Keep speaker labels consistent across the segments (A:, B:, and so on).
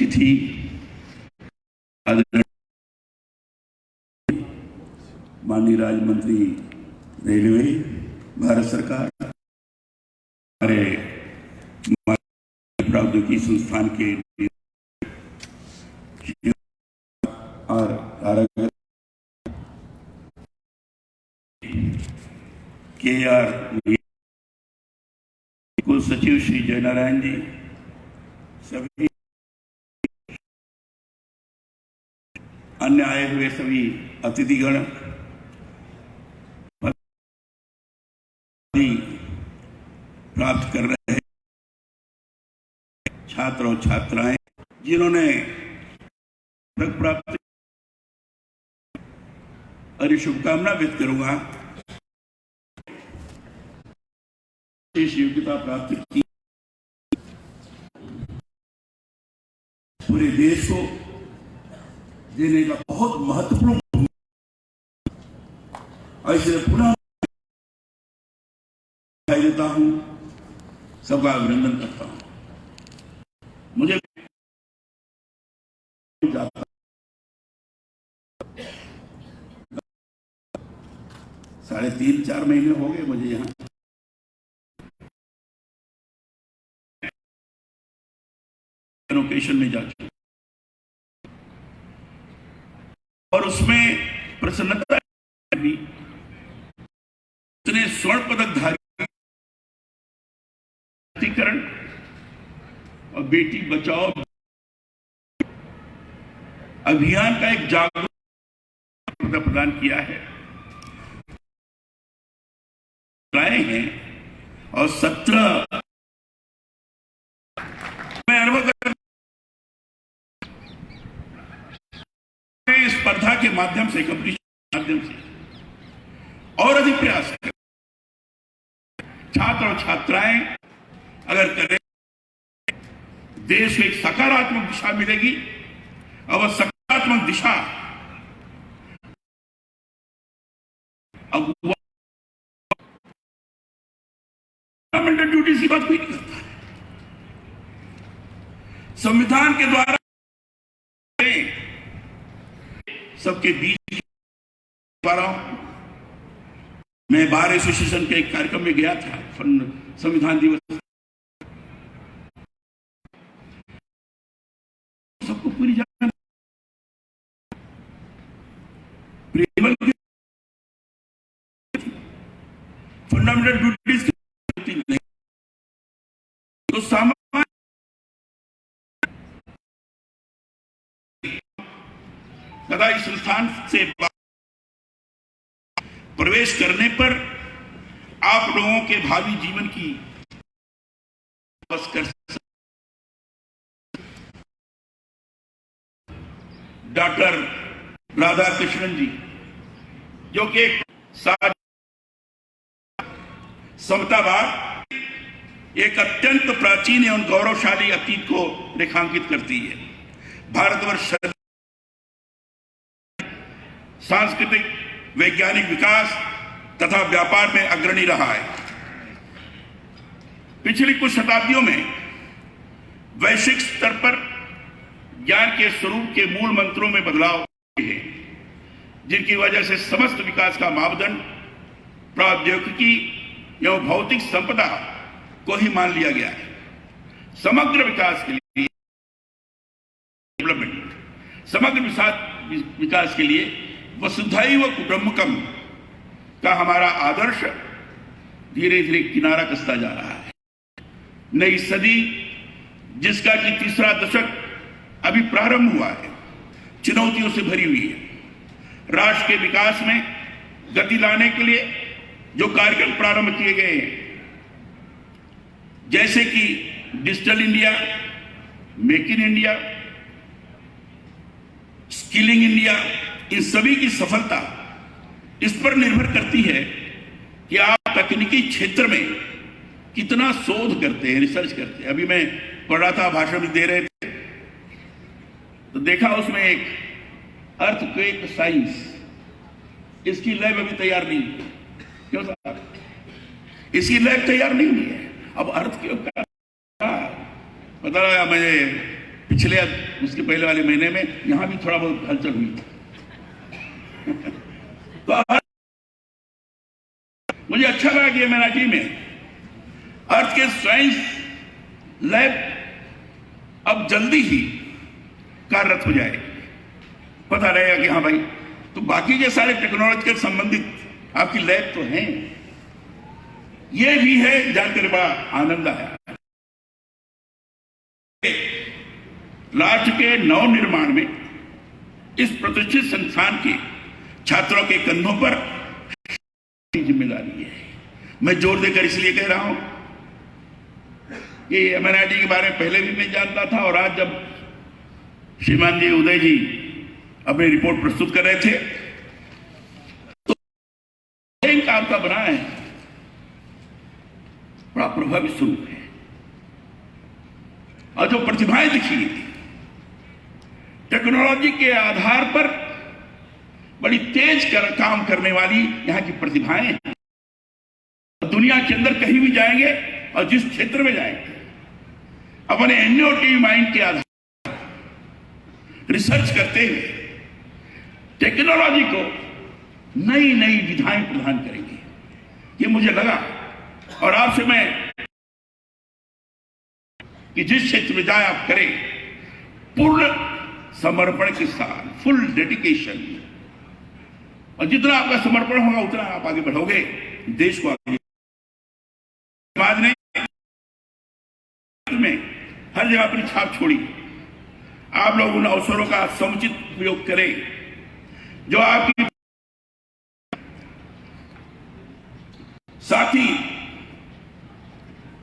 A: अतिथि, माननीय राज्य मंत्री रेलवे, भारत सरकार, हमारे प्रौद्योगिकी संस्थान के और KR कुल सचिव श्री जयनारायण जी, सभी अन्य आए हुए सभी अतिथिगण, प्राप्त कर रहे हैं छात्र और छात्राएं जिन्होंने पदक प्राप्त, और शुभकामना व्यक्त करूंगा योग्यता प्राप्त की, पूरे देश को देने का बहुत महत्वपूर्ण, और इसलिए पुनः देता हूं, सबका अभिनंदन करता हूं। मुझे जाता 3.5-4 महीने हो गए मुझे यहां ओकेशन में जा चुका, और उसमें प्रसन्नता भी, इतने स्वर्ण पदक धारी और बेटी बचाओ अभियान का एक जागरूकता प्रदान किया है, लाए हैं, और 17 मैं अनुभव कर स्पर्धा के माध्यम से, कंपटीशन के माध्यम से और अधिक प्रयास करें। छात्र और छात्राएं अगर करें, देश को एक सकारात्मक दिशा मिलेगी, और वह सकारात्मक दिशा अब गवर्नमेंटल ड्यूटीज की बात कोई नहीं करता है। संविधान के द्वारा सबके बीच मैं बार एसोसिएशन के एक कार्यक्रम में गया था, संविधान दिवस, सबको पूरी जानकारी, फंडामेंटल ड्यूटीज नहीं, तो सामान्य कदाई संस्थान से प्रवेश करने पर आप लोगों के भावी जीवन की बस कर डॉक्टर राधाकृष्णन जी, जो कि एक समतावाद, एक अत्यंत प्राचीन एवं गौरवशाली अतीत को रेखांकित करती है। भारतवर्ष सांस्कृतिक, वैज्ञानिक विकास तथा व्यापार में अग्रणी रहा है। पिछली कुछ शताब्दियों में वैश्विक स्तर पर ज्ञान के स्वरूप के मूल मंत्रों में बदलाव हुए हैं, जिनकी वजह से समस्त विकास का मापदंड प्रौद्योगिकी एवं भौतिक संपदा को ही मान लिया गया है। समग्र विकास के लिए, डेवलपमेंट, समग्र विकास के लिए वसुधैव कुटुंबकम का हमारा आदर्श धीरे धीरे किनारा कसता जा रहा है। नई सदी, जिसका कि तीसरा दशक अभी प्रारंभ हुआ है, चुनौतियों से भरी हुई है। राष्ट्र के विकास में गति लाने के लिए जो कार्यक्रम प्रारंभ किए गए हैं, जैसे कि digital India, make in India, skilling India, इन सभी की सफलता इस पर निर्भर करती है कि आप तकनीकी क्षेत्र में कितना शोध करते हैं, रिसर्च करते हैं। अभी मैं पढ़ रहा था, भाषण भी दे रहे थे, तो देखा उसमें एक अर्थक्वेक साइंस, इसकी लैब अभी तैयार नहीं है। क्यों साहब? इसकी लैब तैयार नहीं हुई है। अब अर्थ क्यों पता लगा, मुझे पिछले उसके पहले वाले महीने में यहां भी थोड़ा बहुत हलचल हुई थी। तो मुझे अच्छा लगा कि एमएनआईटी में अर्थ के साइंस लैब अब जल्दी ही कार्यरत हो जाएगी। पता रहेगा कि हाँ भाई, तो बाकी के सारे टेक्नोलॉजी के संबंधित आपकी लैब तो हैं। ये भी है, जानकर बड़ा आनंद आया। राष्ट्र के नव निर्माण में इस प्रतिष्ठित संस्थान के छात्रों के कंधों पर जिम्मेदारी है। मैं जोर देकर इसलिए कह रहा हूं कि एमएनआईटी के बारे में पहले भी मैं जानता था, और आज जब श्रीमान जी उदय जी अपनी रिपोर्ट प्रस्तुत कर रहे थे तो काम का बना है, बड़ा प्रभावी स्वरूप है। और जो प्रतिभाएं दिखी टेक्नोलॉजी के आधार पर बड़ी तेज काम करने वाली यहां की प्रतिभाएं हैं। दुनिया के अंदर कहीं भी जाएंगे और जिस क्षेत्र में जाएंगे अपने इनोवेटिव माइंड के आधार रिसर्च करते हुए टेक्नोलॉजी को नई नई विधाएं प्रदान करेंगे। ये मुझे लगा, और आपसे मैं कि जिस क्षेत्र में जाए आप करें पूर्ण समर्पण के साथ, फुल डेडिकेशन, और जितना आपका समर्पण होगा उतना आप आगे बढ़ोगे, देश को आगे। समाज ने में हर जगह अपनी छाप छोड़ी। आप लोग उन अवसरों का समुचित उपयोग करें जो आपकी, साथ ही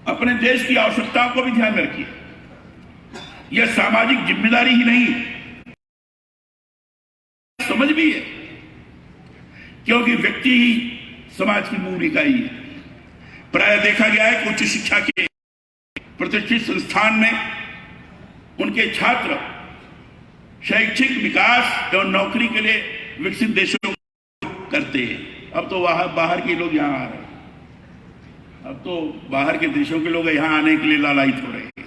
A: अपने देश की आवश्यकताओं को भी ध्यान में रखिए। यह सामाजिक जिम्मेदारी ही नहीं, समझ भी है, क्योंकि व्यक्ति ही समाज की मूल इकाई है। प्रायः देखा गया है कि उच्च शिक्षा के प्रतिष्ठित संस्थान में उनके छात्र शैक्षिक विकास एवं नौकरी के लिए विकसित देशों करते हैं। अब तो बाहर के लोग यहां आ रहे हैं, अब तो बाहर के देशों के लोग यहां आने के लिए लालायित हो रहे हैं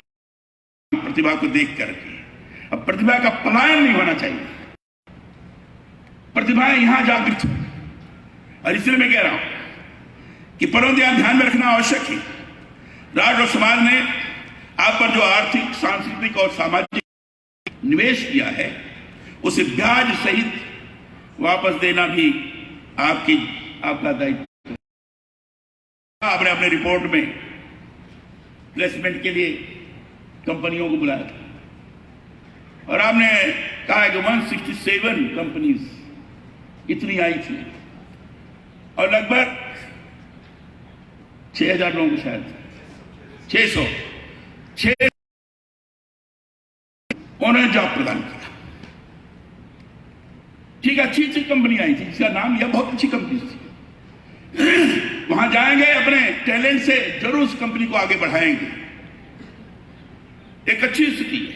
A: प्रतिभा को देख करके। अब प्रतिभा का पलायन नहीं होना चाहिए, प्रतिभाएं यहां जागृत हो। और इसलिए मैं कह रहा हूं कि परम ध्यान में रखना आवश्यक है। राष्ट्र और समाज ने आप पर जो आर्थिक, सांस्कृतिक और सामाजिक निवेश किया है उसे ब्याज सहित वापस देना भी आपका दायित्व। आपने अपने रिपोर्ट में प्लेसमेंट के लिए कंपनियों को बुलाया था और आपने कहा है कि 167 कंपनीज इतनी आई थी और लगभग 6000 लोगों को, शायद 600 उन्होंने जॉब प्रदान किया। ठीक, अच्छी अच्छी कंपनी आई थी, इसका नाम यह बहुत अच्छी कंपनी थी। वहां जाएंगे, अपने टैलेंट से जरूर उस कंपनी को आगे बढ़ाएंगे। एक अच्छी स्थिति है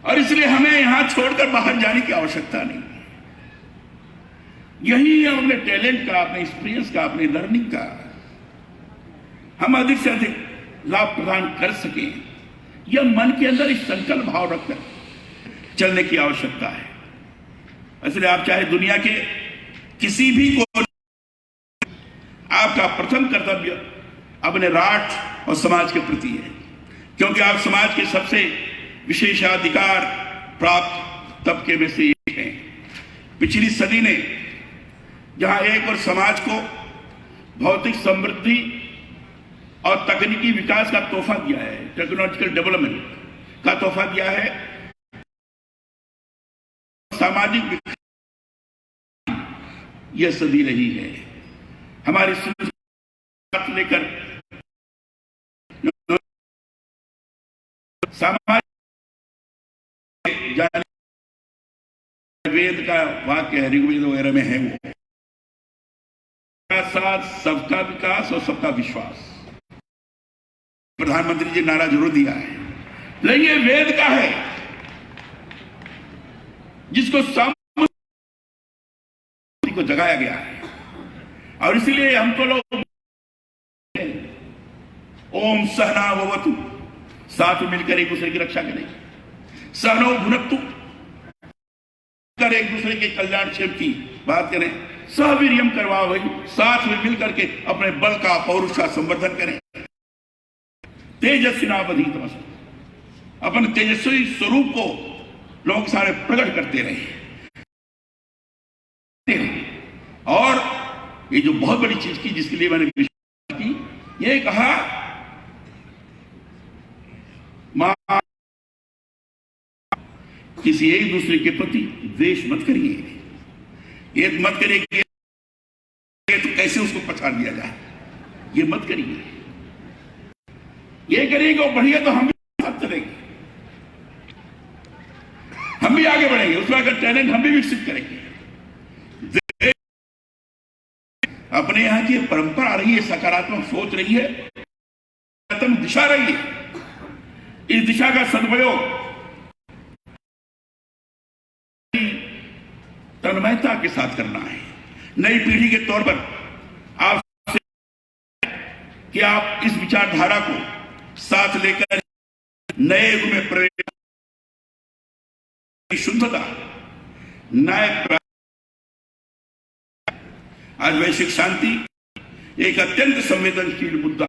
A: और इसलिए हमें यहां छोड़कर बाहर जाने की आवश्यकता नहीं है। यही है अपने टैलेंट का, अपने एक्सपीरियंस का, अपने लर्निंग का हम अधिक से अधिक लाभ प्रदान कर सकें, यह मन के अंदर एक संकल्प भाव रखकर चलने की आवश्यकता है। इसलिए आप चाहे दुनिया के किसी भी कोने, आपका प्रथम कर्तव्य अपने राष्ट्र और समाज के प्रति है, क्योंकि आप समाज के सबसे विशेषाधिकार प्राप्त तबके में से एक हैं। पिछली सदी ने जहां एक और समाज को भौतिक समृद्धि और तकनीकी विकास का तोहफा दिया है, टेक्नोलॉजिकल डेवलपमेंट का तोहफा दिया है, सामाजिक विकास यह सदी रही है। हमारी लेकर सामाजिक वेद का वाक्य है, ऋग्वेद वगैरह में है, वो साथ सबका विकास और सबका विश्वास। प्रधानमंत्री जी नारा जरूर दिया है, लेकिन ये वेद का है जिसको को जगाया गया है। और इसलिए हमको लोग ओम सहना भवतु, साथ मिलकर एक दूसरे की रक्षा करें। सहनौ भुनक्तु, कर एक दूसरे के कल्याण क्षेम की बात करें। सहवीर्यम करवाओ भाई, साथ में मिलकर के अपने बल का पौरुष का संवर्धन करें। तेजस्विनावधीतमस्तु, अपन तेजस्वी स्वरूप को लोगों के सारे प्रकट करते रहे। और ये जो बहुत बड़ी चीज की जिसके लिए मैंने विश्वास की, ये कहा किसी एक दूसरे के प्रति द्वेष मत करिए, ये मत करिए तो कैसे उसको पछाड़ दिया जाए, ये मत करिए। ये करिएगा वो बढ़िया तो हम भी साथ चलेंगे, हम भी आगे बढ़ेंगे, उसमें अगर टैलेंट हम भी विकसित करेंगे। अपने यहां की परंपरा रही है, सकारात्मक सोच रही है, सकारात्मक दिशा रही है। इस दिशा का सदुपयोग तन्मयता के साथ करना है। नई पीढ़ी के तौर पर आप कि आप इस विचारधारा को साथ लेकर नए युग में प्रवेश, शुद्धता, न्याय, आज वैश्विक शांति एक अत्यंत संवेदनशील मुद्दा।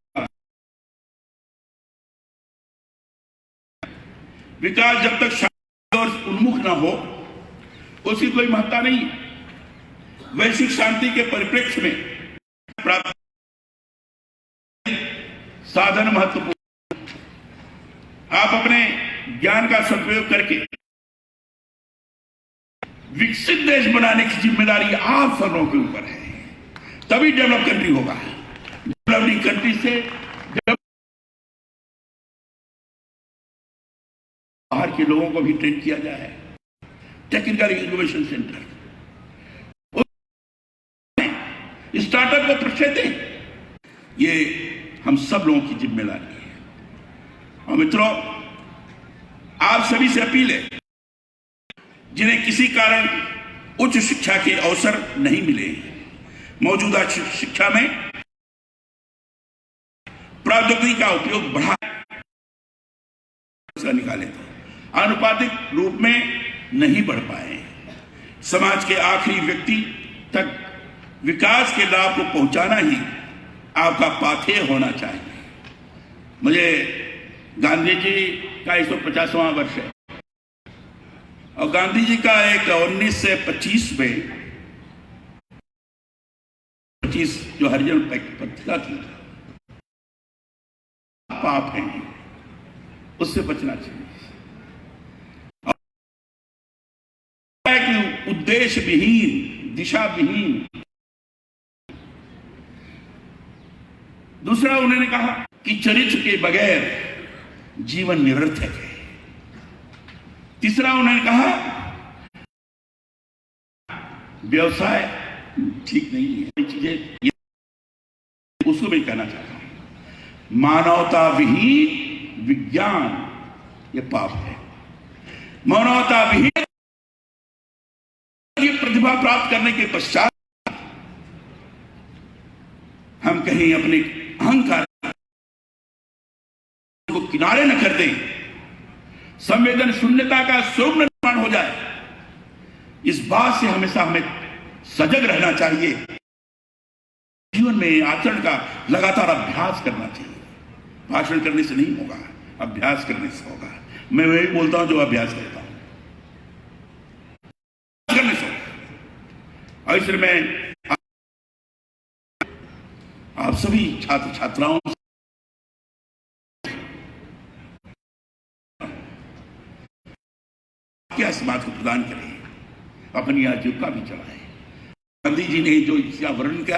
A: विकास जब तक शांति और उन्मुख ना हो उसकी कोई महत्ता नहीं। वैश्विक शांति के परिप्रेक्ष्य में प्राप्त साधन महत्वपूर्ण। आप अपने ज्ञान का सदुपयोग करके विकसित देश बनाने की जिम्मेदारी आप सबों के ऊपर है, तभी डेवलप कंट्री होगा। डेवलपिंग कंट्री से बाहर के लोगों को भी ट्रेन किया जाए, टेक्निकल इनोवेशन सेंटर, स्टार्टअप को प्रोत्साहन दें, ये हम सब लोगों की जिम्मेदारी है। और मित्रों, आप सभी से अपील है, जिन्हें किसी कारण उच्च शिक्षा के अवसर नहीं मिले, मौजूदा शिक्षा में प्रौद्योगिकी का उपयोग बढ़ा निकाले तो आनुपातिक रूप में नहीं बढ़ पाए। समाज के आखिरी व्यक्ति तक विकास के लाभ को पहुंचाना ही आपका पाथेय होना चाहिए। मुझे गांधी जी का 150वां वर्ष है और गांधी जी का एक 1925 में 25 जो हरिजन पत्रिका थी, पाप है, उससे बचना चाहिए। उद्देश्य विहीन, दिशा विहीन। दूसरा उन्होंने कहा कि चरित्र के बगैर जीवन निरर्थक है। तीसरा उन्होंने कहा व्यवसाय ठीक नहीं है। चीजें उसको मैं कहना चाहता हूं, मानवता विहीन विज्ञान ये पाप है। मानवता विहीन प्रतिभा प्राप्त करने के पश्चात हम कहीं अपने अहंकार को किनारे न कर दें, संवेदन शून्यता का स्वरूप निर्माण हो जाए, इस बात से हमेशा हमें सजग रहना चाहिए। जीवन में आचरण का लगातार अभ्यास करना चाहिए। भाषण करने से नहीं होगा, अभ्यास करने से होगा। मैं वही बोलता हूं जो अभ्यास करता हूं, करने से। और इसलिए मैं आप सभी छात्र छात्राओं क्या समाज को प्रदान करें, अपनी आजीविका भी चलाएं। गांधी जी ने जो इसका वर्णन किया